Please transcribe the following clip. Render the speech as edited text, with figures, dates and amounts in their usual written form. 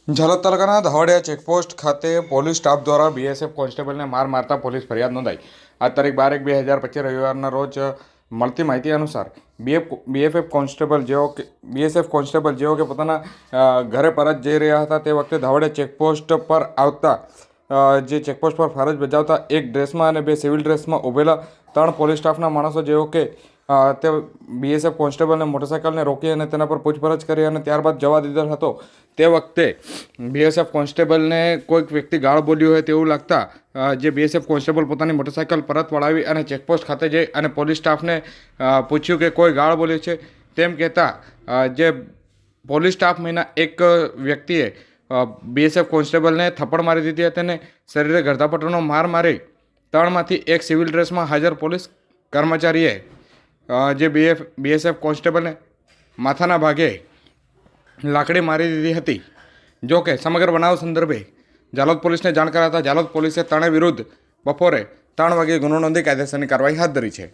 ઝાલોદ તાલુકાના ધવાડિયા ચેકપોસ્ટ ખાતે police staff દ્વારા બીએસએફ કોન્સ્ટેબલને માર મારતા પોલીસ ફરિયાદ નોંધાઈ। આ તારીખ 12/1/2025 રવિવારના રોજ મળતી માહિતી અનુસાર બીએસએફ કોન્સ્ટેબલ જેઓ કે પોતાના ઘરે પરત જઈ રહ્યા હતા તે વખતે ધવાડિયા ચેકપોસ્ટ પર આવતા જે ચેકપોસ્ટ પર ફરજ બજાવતા એક ડ્રેસમાં અને બે સિવિલ ડ્રેસમાં ઊભેલા 3 પોલીસ સ્ટાફના માણસો જેઓ કે તે બીએસએફ કોન્સ્ટેબલને મોટરસાઇકલને રોકી અને તેના પર પૂછપરછ કરી અને ત્યારબાદ જવા દીધેલ હતો। તે વખતે બીએસએફ કોન્સ્ટેબલને કોઈક વ્યક્તિ ગાળ બોલ્યું હોય તેવું લાગતા જે બીએસએફ કોન્સ્ટેબલ પોતાની મોટરસાઇકલ પરત વળાવી અને ચેકપોસ્ટ ખાતે જઈ અને પોલીસ સ્ટાફને પૂછ્યું કે કોઈ ગાળ બોલ્યું છે। તેમ કહેતા જે પોલીસ સ્ટાફમાંના એક વ્યક્તિએ બીએસએફ કોન્સ્ટેબલને થપ્પડ મારી દીધી હતી અને શરીરે ગરધાપટ્ટોનો માર મારી 3માંથી એક સિવિલ ડ્રેસમાં હાજર પોલીસ કર્મચારીએ જે બીએસએફ કોન્સ્ટેબલને માથાના ભાગે લાકડી મારી દીધી હતી। જો કે સમગ્ર બનાવ સંદર્ભે ઝાલોદ પોલીસને જાણ કરાતા ઝાલોદ પોલીસે ત્રણેય વિરુદ્ધ બપોરે 3 વાગ્યે ગુનો નોંધી કાયદેસરની કાર્યવાહી હાથ ધરી છે।